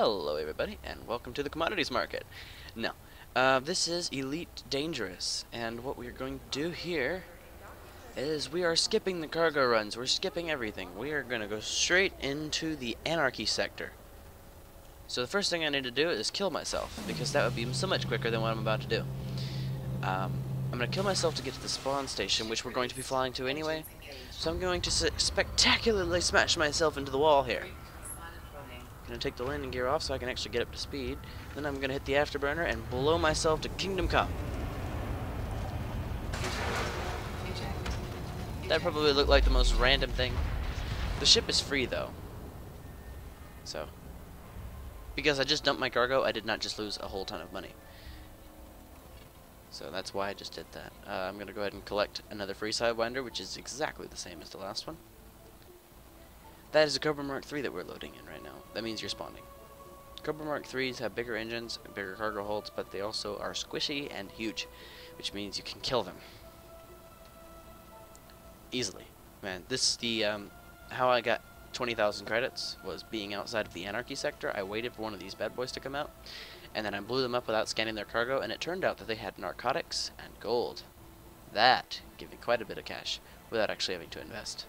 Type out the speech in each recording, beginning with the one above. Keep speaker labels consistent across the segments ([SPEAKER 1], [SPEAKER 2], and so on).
[SPEAKER 1] Hello everybody, and welcome to the commodities market. Now, this is Elite Dangerous, and what we're going to do here is we are skipping the cargo runs. We're skipping everything. We are going to go straight into the anarchy sector. So the first thing I need to do is kill myself, because that would be so much quicker than what I'm about to do. I'm going to kill myself to get to the spawn station, which we're going to be flying to anyway. So I'm going to spectacularly smash myself into the wall here. I'm going to take the landing gear off so I can actually get up to speed. Then I'm going to hit the afterburner and blow myself to Kingdom Come. That probably looked like the most random thing. The ship is free though. So, because I just dumped my cargo, I did not just lose a whole ton of money. So that's why I just did that. I'm going to go ahead and collect another free Sidewinder, which is exactly the same as the last one. That is a Cobra Mark III that we're loading in right now. That means you're spawning. Cobra Mark IIIs have bigger engines, bigger cargo holds, but they also are squishy and huge, which means you can kill them easily. Man, this is the how I got 20,000 credits was being outside of the anarchy sector. I waited for one of these bad boys to come out, and then I blew them up without scanning their cargo, and it turned out that they had narcotics and gold. That gave me quite a bit of cash without actually having to invest.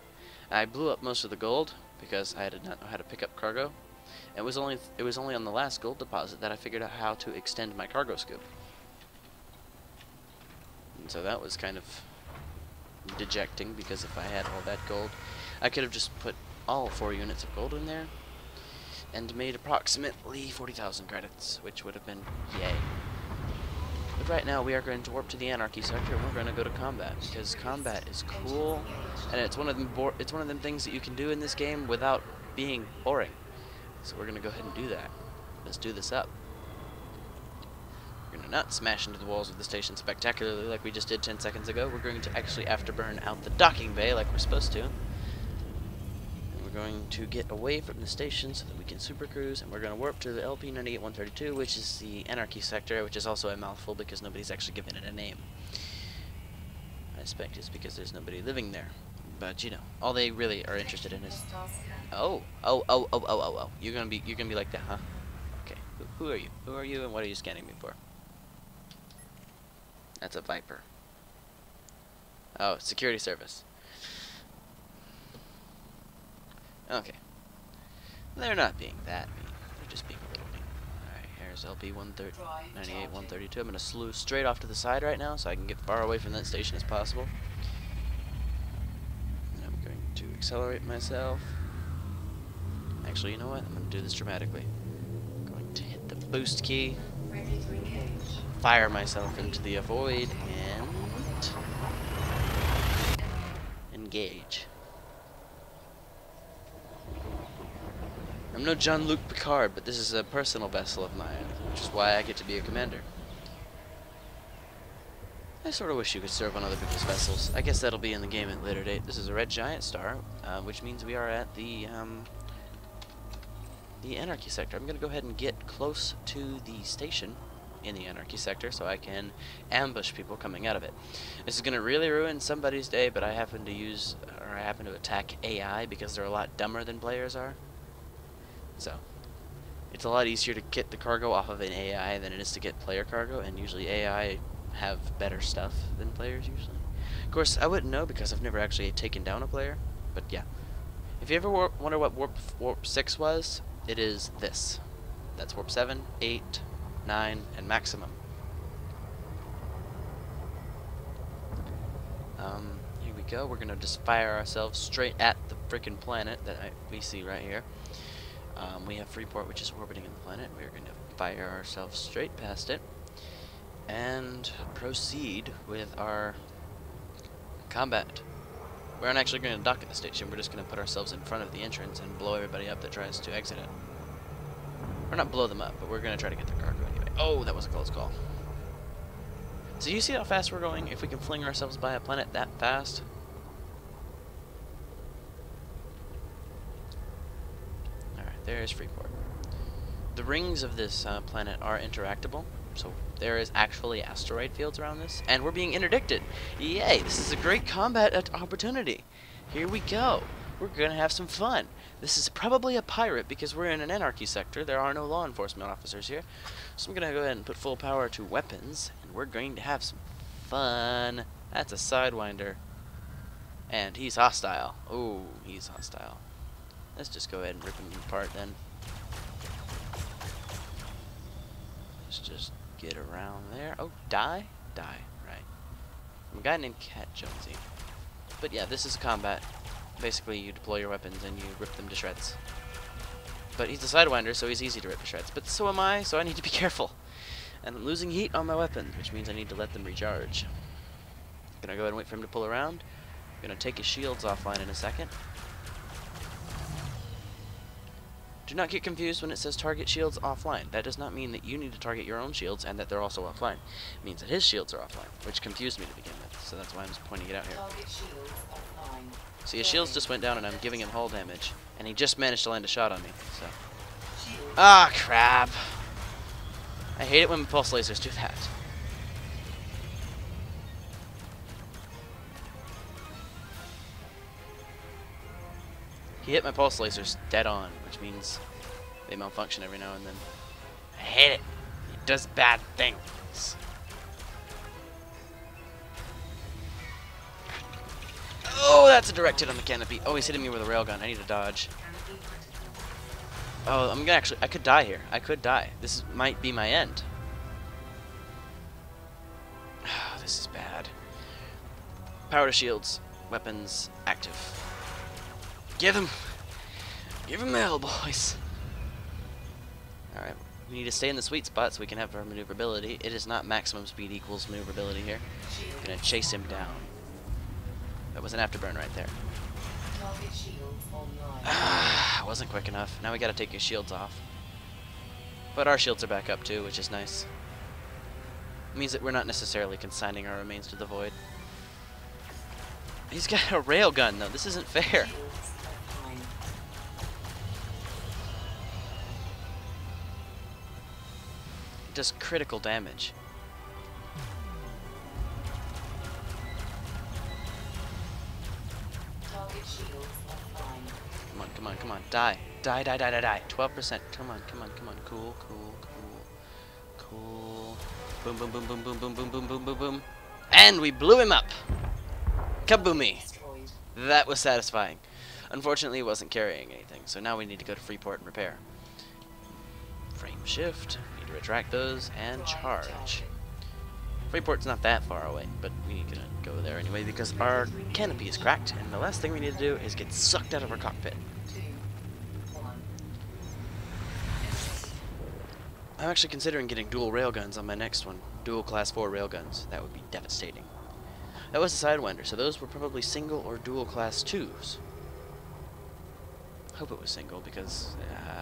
[SPEAKER 1] I blew up most of the gold because I did not know how to pick up cargo. It was only on the last gold deposit that I figured out how to extend my cargo scoop. And so that was kind of dejecting, because if I had all that gold, I could have just put all 4 units of gold in there and made approximately 40,000 credits, which would have been yay. But right now we are going to warp to the anarchy sector, and we're going to go to combat, because combat is cool, and it's one of them things that you can do in this game without being boring. So we're going to go ahead and do that. Let's do this up. We're going to not smash into the walls of the station spectacularly like we just did 10 seconds ago. We're going to actually afterburn out the docking bay like we're supposed to. We're going to get away from the station so that we can super cruise, and we're going to warp to the LP 98132, which is the anarchy sector, which is also a mouthful because nobody's actually given it a name. I suspect it's because there's nobody living there, but you know, all they really are interested in is oh. You're gonna be like that, huh? Okay. Who are you? Who are you, and what are you scanning me for? That's a Viper. Oh, security service. Okay. They're not being that mean. They're just being a little mean. Alright, here's LP 132. I'm going to slew straight off to the side right now so I can get far away from that station as possible. And I'm going to accelerate myself. Actually, you know what? I'm going to do this dramatically. I'm going to hit the boost key. Fire myself into the void and engage. I'm no Jean-Luc Picard, but this is a personal vessel of mine, which is why I get to be a commander. I sort of wish you could serve on other people's vessels. I guess that'll be in the game at a later date. This is a red giant star, which means we are at the anarchy sector. I'm going to go ahead and get close to the station in the anarchy sector so I can ambush people coming out of it. This is going to really ruin somebody's day, but I happen to attack AI because they're a lot dumber than players are. So, it's a lot easier to get the cargo off of an AI than it is to get player cargo, and usually AI have better stuff than players usually. Of course, I wouldn't know because I've never actually taken down a player, but yeah. If you ever wonder what Warp 6 was, it is this. That's Warp 7, 8, 9, and Maximum. Here we go. We're going to just fire ourselves straight at the frickin' planet that we see right here. We have Freeport, which is orbiting in the planet. We're going to fire ourselves straight past it and proceed with our combat. We're not actually going to dock at the station. We're just going to put ourselves in front of the entrance and blow everybody up that tries to exit it. Or not blow them up, but we're going to try to get their cargo anyway. Oh, that was a close call. So you see how fast we're going? If we can fling ourselves by a planet that fast? There's Freeport. The rings of this planet are interactable, so there is actually asteroid fields around this, and we're being interdicted. Yay! This is a great combat opportunity. Here we go. we're gonna have some fun. This is probably a pirate because we're in an anarchy sector. There are no law enforcement officers here. So I'm gonna go ahead and put full power to weapons, and we're going to have some fun. That's a Sidewinder. And he's hostile. Oh, he's hostile. Let's just go ahead and rip him apart then. Let's just get around there. Oh, die? Die, right. Some guy named Cat Jonesy. But yeah, this is combat. Basically, you deploy your weapons and you rip them to shreds. But he's a Sidewinder, so he's easy to rip to shreds. But so am I, so I need to be careful. And I'm losing heat on my weapons, which means I need to let them recharge. Gonna go ahead and wait for him to pull around. Gonna take his shields offline in a second. Do not get confused when it says target shields offline. That does not mean that you need to target your own shields and that they're also offline. It means that his shields are offline, which confused me to begin with. So that's why I'm just pointing it out here. See, his shields just went down and I'm giving him hull damage. And he just managed to land a shot on me, so. Ah, crap. I hate it when pulse lasers do that. He hit my pulse lasers dead on, which means they malfunction every now and then. I hate it. He does bad things. Oh, that's a direct hit on the canopy. Oh, he's hitting me with a railgun. I need to dodge. Oh, I'm gonna actually. I could die here. I could die. This might be my end. Oh, this is bad. Power to shields. Weapons active. Give him hell, boys. Alright, we need to stay in the sweet spot so we can have our maneuverability. It is not maximum speed equals maneuverability here. I'm gonna chase him down. That was an afterburn right there. Ah, wasn't quick enough. Now we gotta take his shields off. But our shields are back up too, which is nice. It means that we're not necessarily consigning our remains to the void. He's got a railgun though. This isn't fair. It does critical damage. Come on, come on, come on. Die. Die, die, die, die, die. 12%. Come on, come on, come on. Cool, cool, cool. Cool. Boom, boom, boom, boom, boom, boom, boom, boom, boom, boom, boom. And we blew him up. Kaboomy. That was satisfying. Unfortunately, he wasn't carrying anything, so now we need to go to Freeport and repair. Frame shift. Need to retract those and charge. Freeport's not that far away, but we need to go there anyway because our canopy is cracked, and the last thing we need to do is get sucked out of our cockpit. I'm actually considering getting dual railguns on my next one. Dual class 4 railguns. That would be devastating. That was a Sidewinder, so those were probably single or dual class 2s. Hope it was single because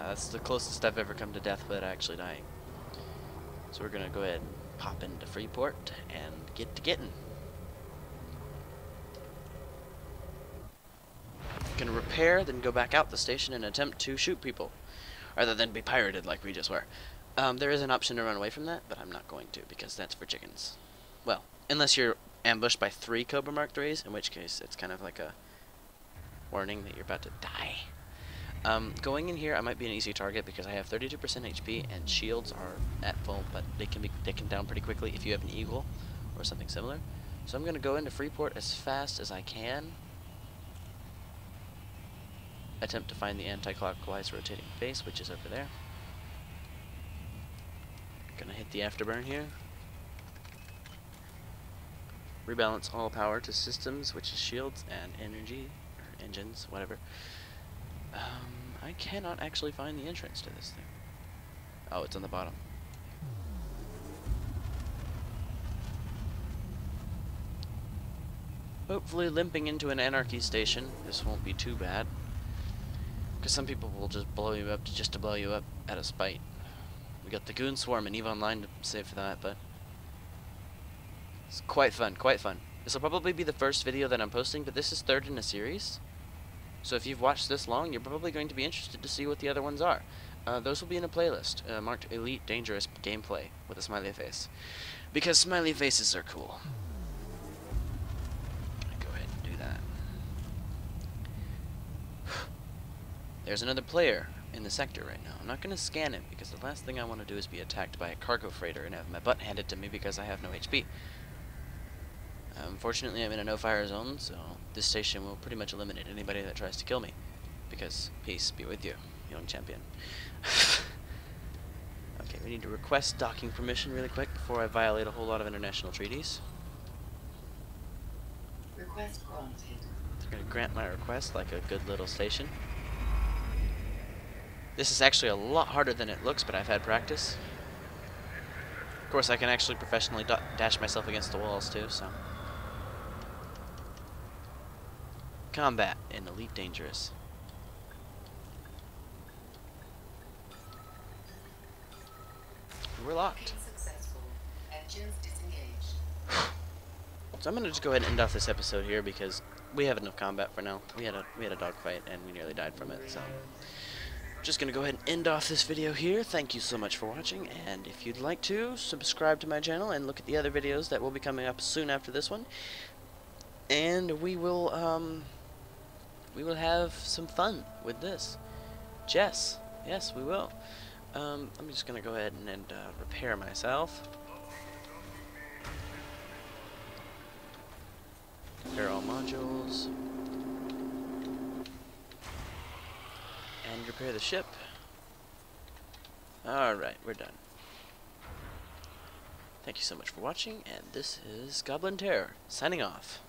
[SPEAKER 1] that's the closest I've ever come to death without actually dying. So we're gonna go ahead and pop into Freeport and get to getting. Gonna repair, then go back out the station and attempt to shoot people, rather than be pirated like we just were. There is an option to run away from that, but I'm not going to because that's for chickens. Well, unless you're ambushed by 3 Cobra Mark IIIs, in which case it's kind of like a warning that you're about to die. Going in here, I might be an easy target because I have 32% HP and shields are at full, but they can be taken down pretty quickly if you have an eagle or something similar. So I'm going to go into Freeport as fast as I can. Attempt to find the anti-clockwise rotating base, which is over there. Gonna hit the afterburn here. Rebalance all power to systems, which is shields and energy, or engines, whatever. I cannot actually find the entrance to this thing. Oh, it's on the bottom. Hopefully limping into an anarchy station. This won't be too bad. Because some people will just blow you up just to blow you up out of spite. We got the Goon Swarm and EVE Online to save for that, but it's quite fun, quite fun. This will probably be the first video that I'm posting, but this is 3rd in a series. So if you've watched this long, you're probably going to be interested to see what the other ones are. Those will be in a playlist marked Elite Dangerous Gameplay with a smiley face. Because smiley faces are cool. Go ahead and do that. There's another player in the sector right now. I'm not going to scan him because the last thing I want to do is be attacked by a cargo freighter and have my butt handed to me because I have no HP. Unfortunately, I'm in a no-fire zone, so this station will pretty much eliminate anybody that tries to kill me. Because peace be with you, young champion. Okay, we need to request docking permission really quick before I violate a whole lot of international treaties.
[SPEAKER 2] Request granted.
[SPEAKER 1] They're going to grant my request like a good little station. This is actually a lot harder than it looks, but I've had practice. Of course, I can actually professionally dash myself against the walls too, so. Combat in Elite Dangerous. We're locked.
[SPEAKER 2] Successful. Engines disengaged.
[SPEAKER 1] So I'm gonna just go ahead and end off this episode here because we have enough combat for now. We had a dogfight and we nearly died from it, so just gonna go ahead and end off this video here. Thank you so much for watching, and if you'd like to, subscribe to my channel and look at the other videos that will be coming up soon after this one. And we will have some fun with this. Chess. Yes, we will. I'm just gonna go ahead and repair myself. Repair all modules. And repair the ship. Alright, we're done. Thank you so much for watching, and this is Goblin Terror, signing off.